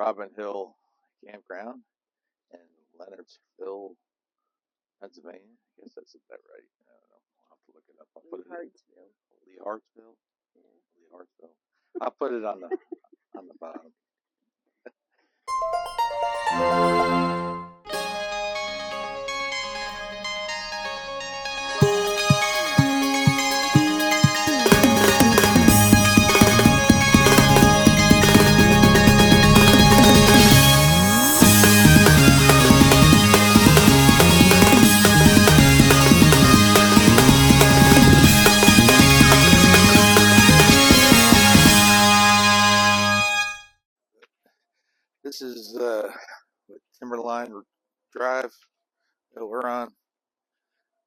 Robin Hill Campground in Lenhartsville, Pennsylvania. I guess that's about right. I don't know. I'll have to look it up. I'll put it Lenhartsville. Leighartsville. Yeah. Leighartsville. I'll put it on the bottom. This is Timberline Drive that we're on.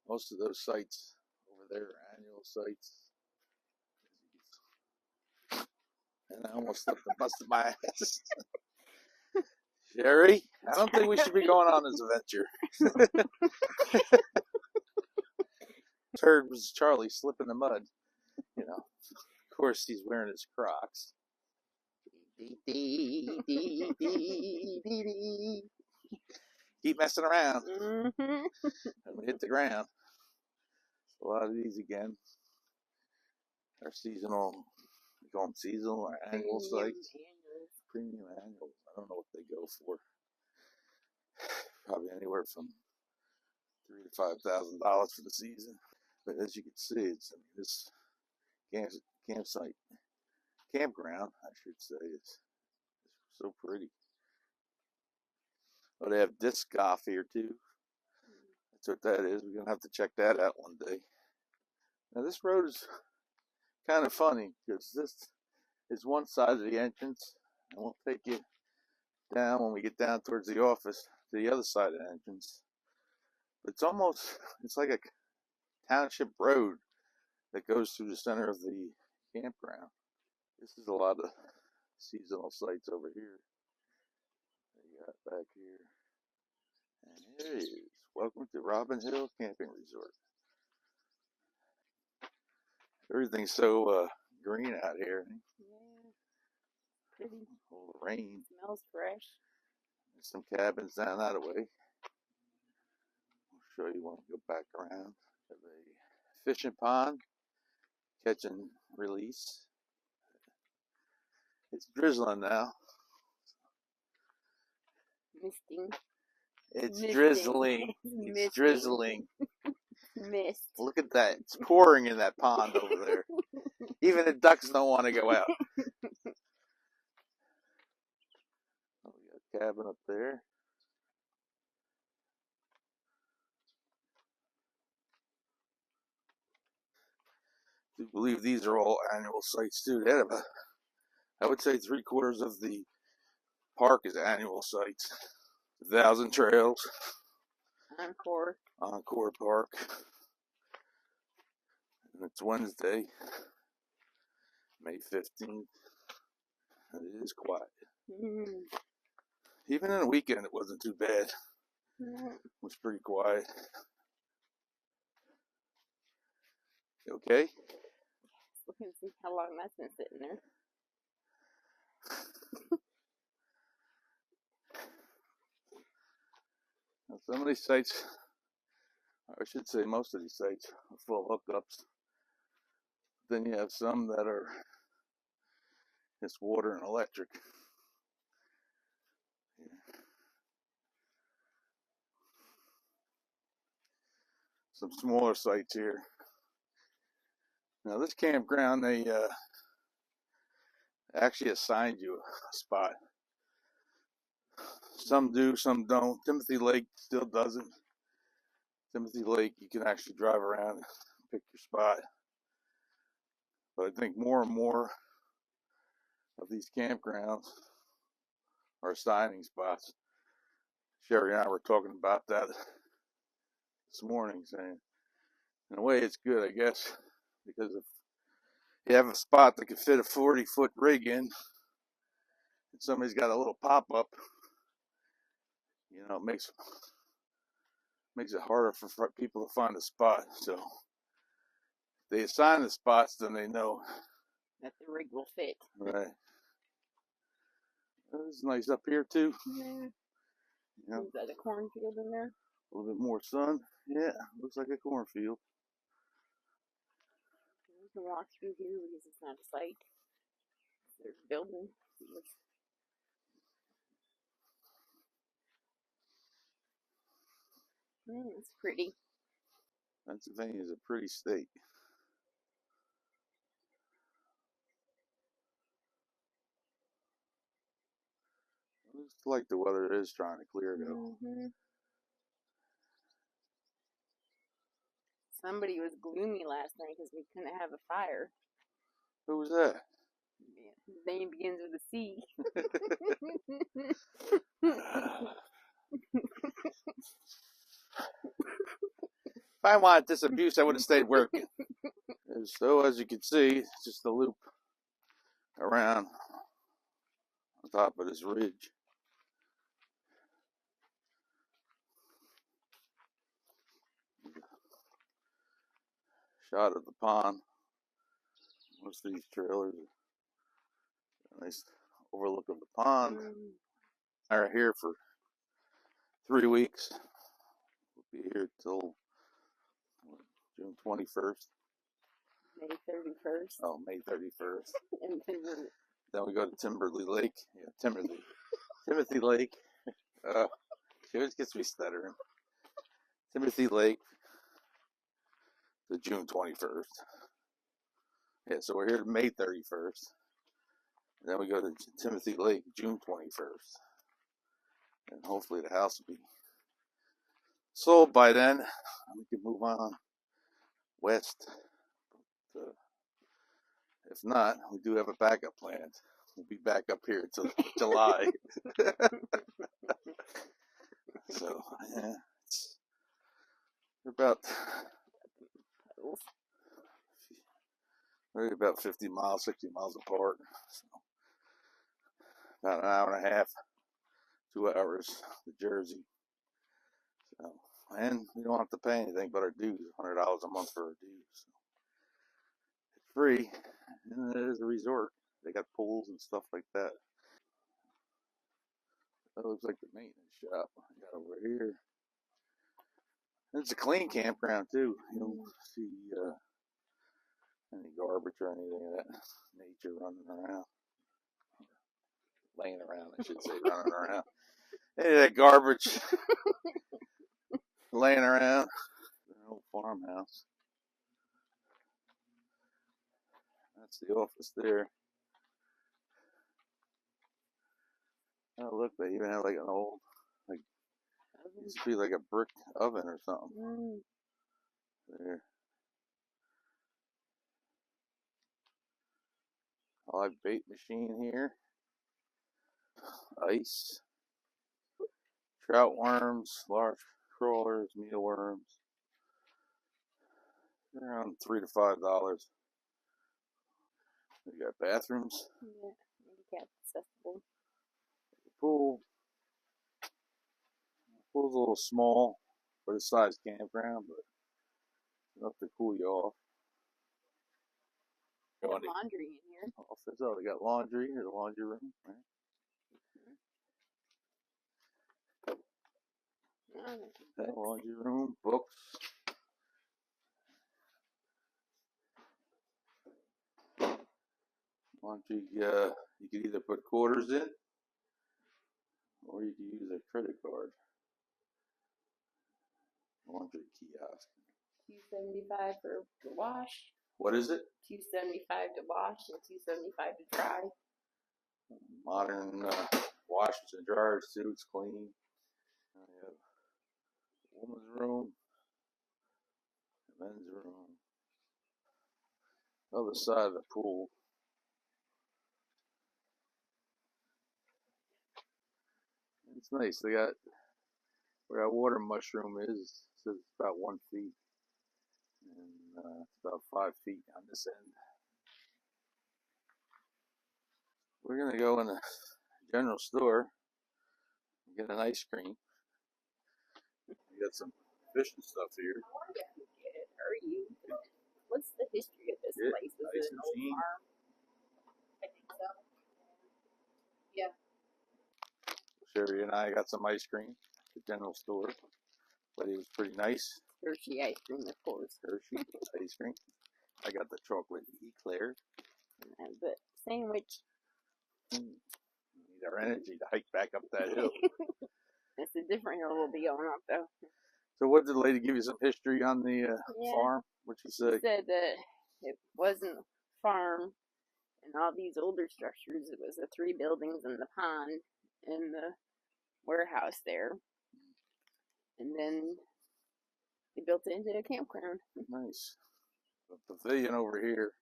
Most of those sites over there are annual sites. And I almost slipped and busted my ass. Sherry, I don't think we should be going on this adventure. Heard was Charlie slip in the mud. You know, of course he's wearing his Crocs. Keep messing around. And we hit the ground. A lot of these again are seasonal. We call them seasonal or annual sites. Premium annuals. I don't know what they go for. Probably anywhere from $3,000 to $5,000 for the season. But as you can see, it's this campsite, campground, I should say, it's so pretty. Oh, they have disc golf here too. That's what that is. We're gonna have to check that out one day. Now this road is kind of funny because this is one side of the entrance, and we'll take you down when we get down towards the office to the other side of the entrance. But it's like a township road that goes through the center of the campground. This is a lot of seasonal sites over here. They got back here. And here it is. Welcome to Robin Hill Camping Resort. Everything's so green out here. Yeah. Pretty. All the rain. Smells fresh. There's some cabins down that way. I'll show you when we go back around. Have a fishing pond, catch and release. It's drizzling now. Misting. It's Misting. drizzling. It's drizzling. Mist. Look at that. It's pouring in that pond over there. Even the ducks don't want to go out. Oh, we got a cabin up there. I do believe these are all annual sites too. They have I would say 3/4 of the park is annual sites. 1,000 Trails. Encore Park. And it's Wednesday, May 15th. And it is quiet. Even in the weekend, it wasn't too bad. It was pretty quiet. You okay? Look and see how long that's been sitting there. Now, some of these sites, I should say most of these sites, are full of hookups. Then you have some that are just water and electric. Some smaller sites here. Now this campground, they actually assigned you a spot. Some do, some don't. Timothy Lake still doesn't. Timothy Lake, you can actually drive around and pick your spot. But I think more and more of these campgrounds are assigning spots. Sherry and I were talking about that this morning, saying, in a way it's good, I guess, because if you have a spot that could fit a 40-foot rig in, and somebody's got a little pop-up, you know, it makes it harder for people to find a spot. So if they assign the spots, then they know that the rig will fit. Right. It's nice up here too. Yeah. Yeah. Is that a cornfield in there? A little bit more sun. Yeah, looks like a cornfield. We can walk through here because it's not a site. There's a building. It's pretty. Pennsylvania is a pretty state. Looks like the weather is trying to clear though. Somebody was gloomy last night because we couldn't have a fire. Who was that? Yeah. His name begins with a C. If I wanted this abuse, I would have stayed working. So as you can see, it's just a loop around on top of this ridge. Shot of the pond. Most of these trailers are a nice overlook of the pond. We're here for 3 weeks. We'll be here till June 21st. May 31st. Oh, May 31st. And Then we go to Timberley Lake. Yeah, Timothy Lake. She always gets me stuttering. Timothy Lake to June 21st. Yeah, so we're here to May 31st. And then we go to Timothy Lake June 21st. And hopefully the house will be sold by then. We can move on west. But, if not, we do have a backup plan. We'll be back up here until July. So, yeah, we're about 50 miles, 60 miles apart. So, about an hour and a half, 2 hours to Jersey. So, and we don't have to pay anything but our dues, $100 a month for our dues. So, it's free, and it is a resort. They got pools and stuff like that. That looks like the maintenance shop I got over here. It's a clean campground too. You don't see any garbage or anything of that nature running around. Laying around, I should say, running around. Any of that garbage laying around. An old farmhouse. That's the office there. Oh, look, they even have like an old, like, it used to be like a brick oven or something. There. Live bait machine here. Ice. Trout worms, large crawlers, mealworms. Around $3 to $5. We got bathrooms. Yeah, handicap accessible. Pool. Pool's a little small for the size campground, but enough to cool you off. Got laundry in here. Office. Oh, they got laundry. Here's a laundry room. Right. Laundry room, books. Laundry, you could either put quarters in, or you could use a credit card. Laundry kiosk. $2.75 for the wash. What is it? $2.75 to wash and $2.75 to dry. Modern washers and dryers too. It's clean. I have woman's room, men's room. Other side of the pool. It's nice. They got where that water mushroom is. It says it's about 1 feet, and it's about 5 feet on this end. We're gonna go in the general store and get an ice cream. We got some fish and stuff here. Are you? What's the history of this place? Is it an old farm? I think so. Yeah. Sherry and I got some ice cream at the general store, but it was pretty nice. Hershey ice cream, of course. Hershey ice cream. I got the chocolate eclair. And the sandwich. Need our energy to hike back up that hill. It's a different hill we'll be going up, though. So what did the lady give you some history on the farm? What'd she say? She said that it wasn't a farm and all these older structures. It was the 3 buildings and the pond and the warehouse there. And then they built it into a campground. Nice. The pavilion over here.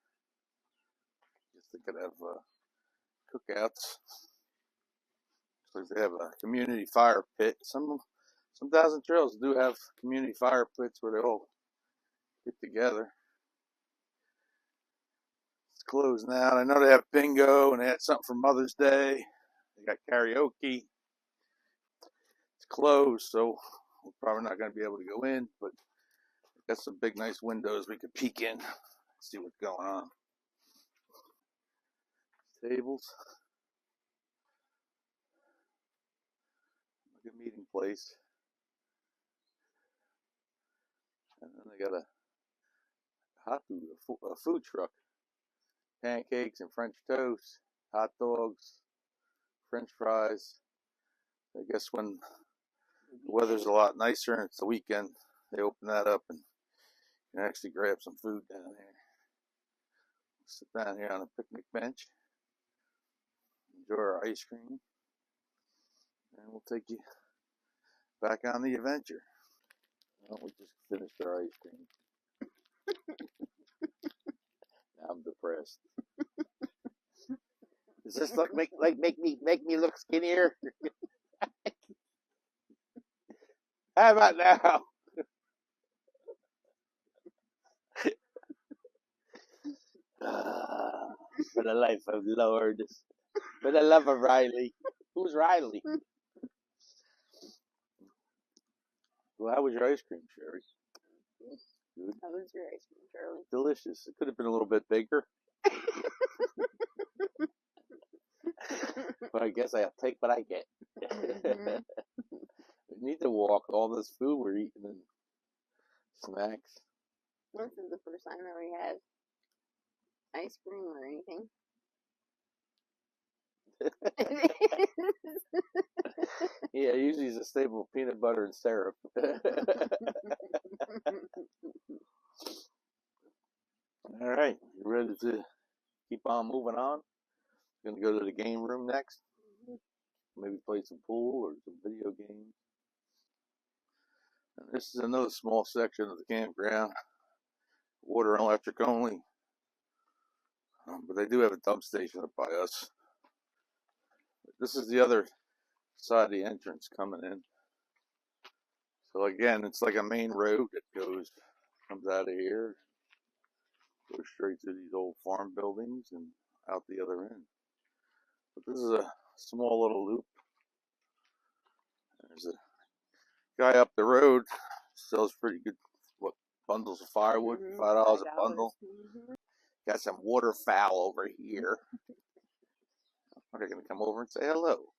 Guess they could have cookouts. So they have a community fire pit. Some Thousand Trails do have community fire pits where they all get together. It's closed now. I know they have bingo and they had something for Mother's Day. They got karaoke. It's closed, so we're probably not going to be able to go in, but got some big nice windows we could peek in, see what's going on. Tables. Like a meeting place. And then they got a hot food, a food truck. Pancakes and French toast, hot dogs, French fries. I guess when the weather's a lot nicer and it's the weekend, they open that up and you can actually grab some food down here. Sit down here on a picnic bench, enjoy our ice cream, and we'll take you back on the adventure. Well, we just finished our ice cream. Now I'm depressed. Does this look make me look skinnier? How about now? For the life of Lord, for the love of Riley. Who's Riley? Well, how was your ice cream, Sherry? Good. How was your ice cream, Charlie? Delicious. It could have been a little bit bigger. But I guess I'll take what I get. Mm-hmm. We need to walk all this food we're eating and snacks. This is the first time that we had ice cream or anything. Yeah, usually it's a staple of peanut butter and syrup. All right, you ready to keep on moving on? Gonna go to the game room next. Maybe play some pool or some video games. And this is another small section of the campground, water and electric only. But they do have a dump station up by us. This is the other side of the entrance coming in. So again, it's like a main road that comes out of here, goes straight through these old farm buildings and out the other end. But this is a small little loop. There's a guy up the road, sells pretty good bundles of firewood, $5 a bundle. Got some waterfowl over here. They're gonna come over and say hello.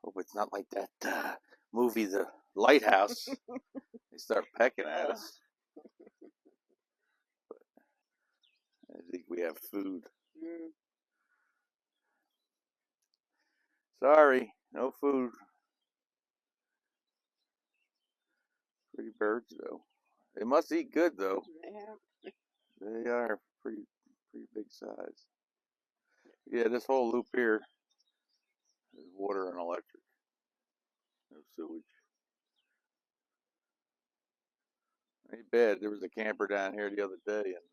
Hope it's not like that movie, The Lighthouse. They start pecking at us. But I think we have food. Sorry, no food. Pretty birds though. They must eat good though. Yeah. They are pretty big size. Yeah, this whole loop here is water and electric. No sewage. Ain't bad. There was a camper down here the other day and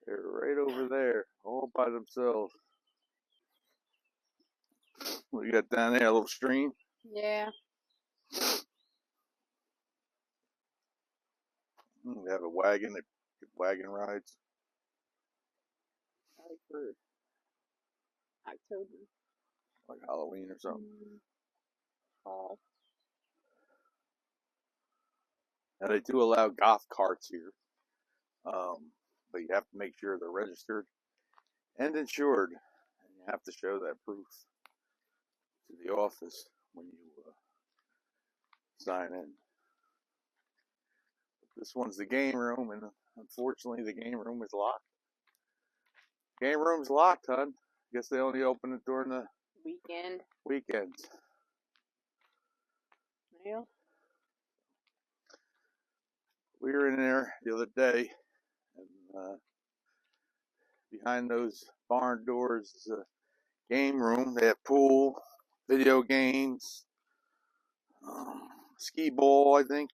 they're right over there, all by themselves. What you got down there? A little stream? Yeah. We have a wagon, wagon rides. Probably for October. Like Halloween or something. Fall. Now they do allow golf carts here. But you have to make sure they're registered. and insured. And you have to show that proof to the office when you sign in. This one's the game room, and unfortunately the game room is locked. Game room's locked, hon. Guess they only open it during the weekends. Yeah. We were in there the other day, and behind those barn doors is a game room. They have pool, video games, skee ball, I think,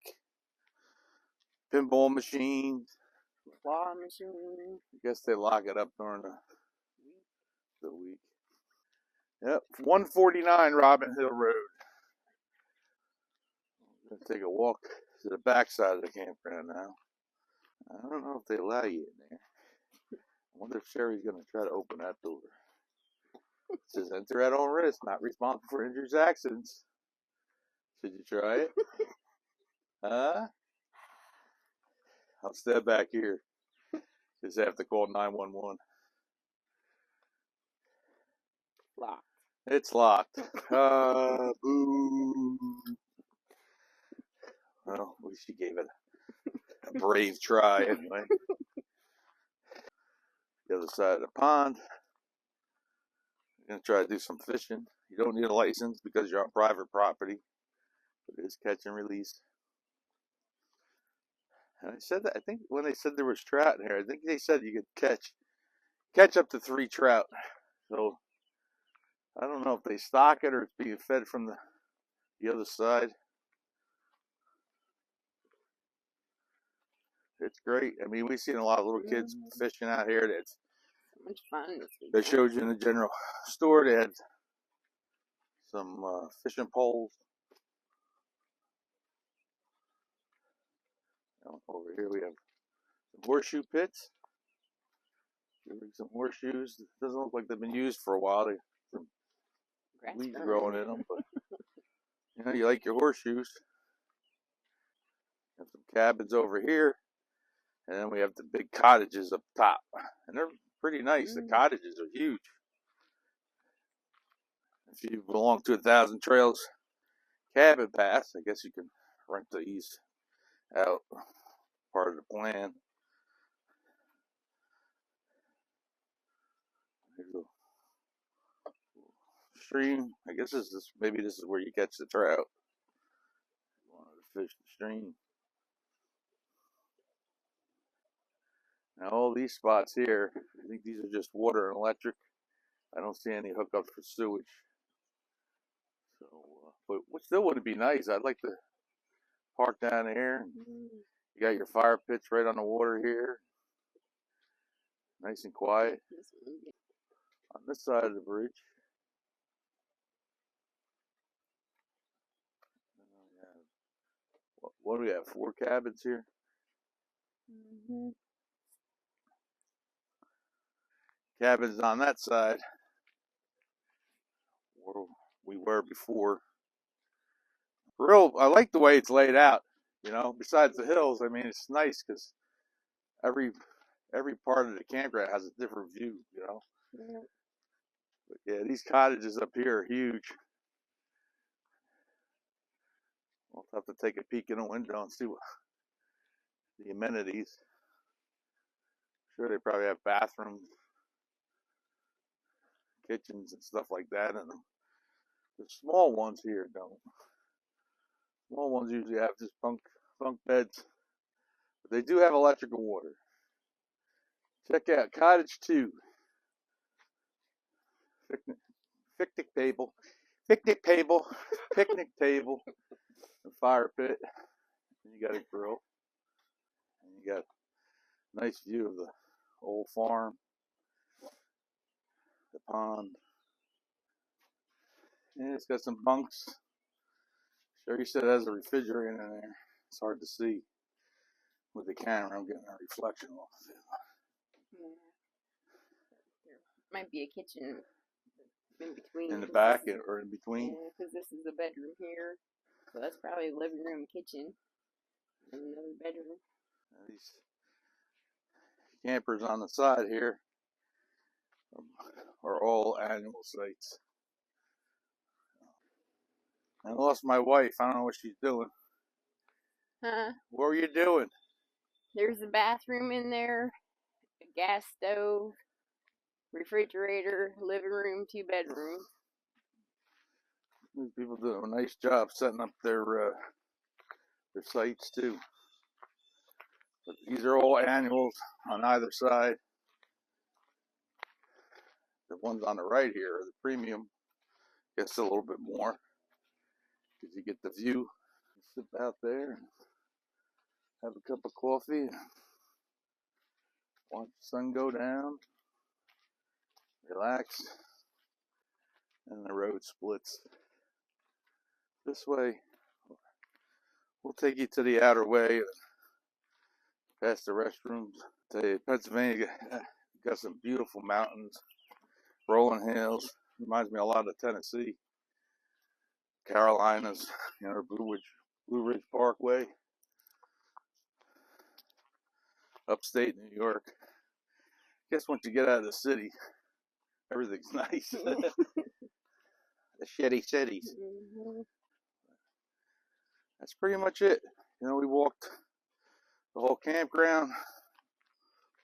pinball machines. Claw machine. I guess they lock it up during the week. Yep, 149 Robin Hill Road. I'm going to take a walk to the backside of the campground now. I don't know if they allow you in there. I wonder if Sherry's going to try to open that door. It says enter at all risk, not responsible for injuries, accidents. Should you try it? Huh? I'll step back here. Just have to call 911. Locked. It's locked. Boo. Well, at least you gave it a brave try anyway. The other side of the pond. I'm going to try to do some fishing. You don't need a license because you're on private property. But it is catch and release. And I said that, I think when they said there was trout in here, I think they said you could catch up to 3 trout. So I don't know if they stock it or it's being fed from the other side. It's great. I mean, we've seen a lot of little kids fishing out here. That's so much fun this week. They showed you in the general store. They had some fishing poles. Over here we have some horseshoe pits. Some horseshoes. It doesn't look like they've been used for a while. There's some weeds growing in them, but you know, you like your horseshoes. Have some cabins over here, and then we have the big cottages up top, and they're pretty nice. The cottages are huge. If you belong to 1,000 Trails cabin pass, I guess you can rent these out. Part of the plan. Here's a stream. I guess maybe this is where you catch the trout. You wanted to fish the stream. Now all these spots here, I think these are just water and electric. I don't see any hookups for sewage. So, but what still wouldn't be nice? I'd like to park down there. You got your fire pits right on the water here. Nice and quiet. On this side of the bridge. What do we have? 4 cabins here? Cabins on that side where we were before. I like the way it's laid out, you know, besides the hills. I mean, it's nice because every part of the campground has a different view, you know. But yeah, these cottages up here are huge. We'll have to take a peek in the window and see what the amenities. I'm sure they probably have bathrooms, kitchens, and stuff like that in them. The small ones here don't. Small ones usually have just bunk beds. But they do have electrical water. Check out Cottage 2. Picnic table, a fire pit, and you got a grill, and you got a nice view of the old farm, the pond, and it's got some bunks. Sure, you said it has a refrigerator in there. It's hard to see with the camera. I'm getting a reflection off of it. There might be a kitchen in between. In the back or in between? Yeah, because this is a bedroom here. So that's probably a living room, kitchen, and another bedroom. These campers on the side here, are all annual sites. I lost my wife. I don't know what she's doing. Huh? What were you doing? There's a bathroom in there, a gas stove, refrigerator, living room, 2 bedrooms. These people do a nice job setting up their sites too. But these are all annuals on either side. The ones on the right here are the premium. Gets a little bit more because you get the view. Sit out there and have a cup of coffee and watch the sun go down. Relax. And the road splits. This way, we'll take you to the outer way, past the restrooms. Tell you, Pennsylvania got some beautiful mountains, rolling hills. Reminds me a lot of Tennessee, Carolinas, Blue Ridge Parkway, upstate New York. Guess once you get out of the city, everything's nice. The shitty cities. Mm-hmm. That's pretty much it. We walked the whole campground,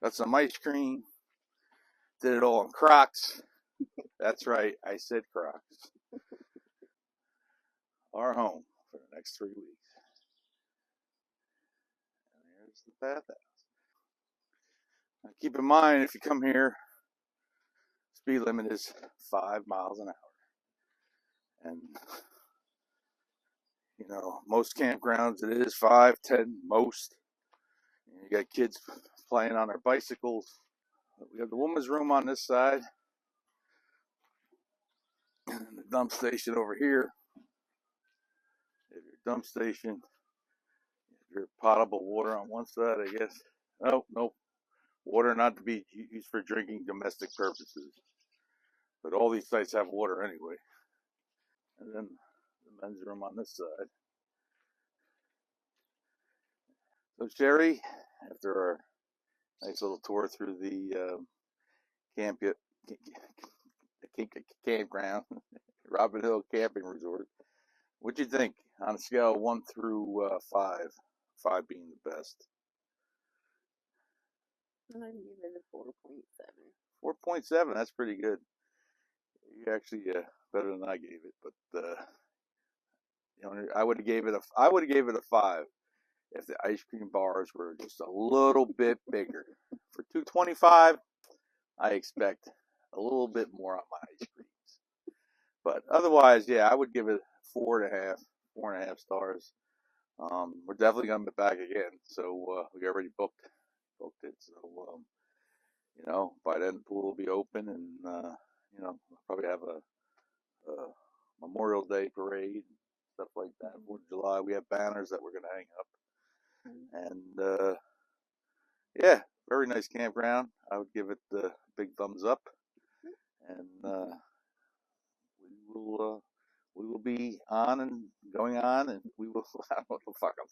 got some ice cream, did it all in Crocs. That's right, I said Crocs. Our home for the next 3 weeks. And there's the bathhouse. Now keep in mind, if you come here, speed limit is 5 miles an hour. And most campgrounds it is 5, 10 most. You got kids playing on their bicycles. We have the women's room on this side, and the dump station over here. If your dump station, your potable water on one side, I guess. Nope. Water not to be used for drinking domestic purposes. But all these sites have water anyway. And then the men's room on this side. So Sherry, after our nice little tour through the campground, Robin Hill Camping Resort, what'd you think on a scale of 1 through 5? 5 being the best. I'm going to give it a 4.7. 4.7, that's pretty good. You actually better than I gave it, but I would have gave it a 5 if the ice cream bars were just a little bit bigger. For $2.25, I expect a little bit more on my ice creams. But otherwise, yeah, I would give it 4.5 stars. We're definitely gonna be back again. So we already booked it. So by then the pool will be open, and we'll probably have a Memorial Day parade, stuff like that. 4th of July, we have banners that we're gonna hang up. And yeah, very nice campground. I would give it the big thumbs up. And we will be on and going on, and we will. I don't know what the fuck I'm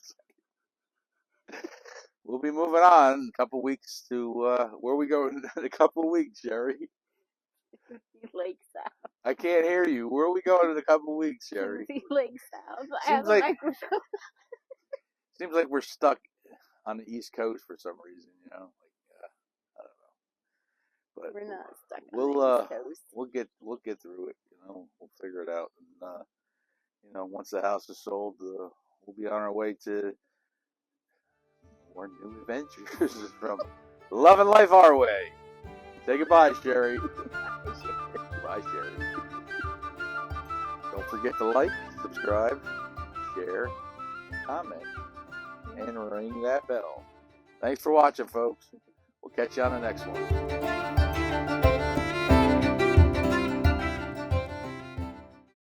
saying. We'll be moving on in a couple weeks to where we go in a couple weeks, Sherry. Lake South. I can't hear you. Where are we going in a couple weeks, Sherry? Lake South. Seems like we're stuck on the East Coast for some reason, I don't know. But we're not stuck on the East Coast. We'll get through it. We'll figure it out. And once the house is sold, we'll be on our way to more new adventures from Lovin' Life our way. Say goodbye, Sherry. Bye, Sherry. Don't forget to like, subscribe, share, comment, and ring that bell. Thanks for watching, folks. We'll catch you on the next one.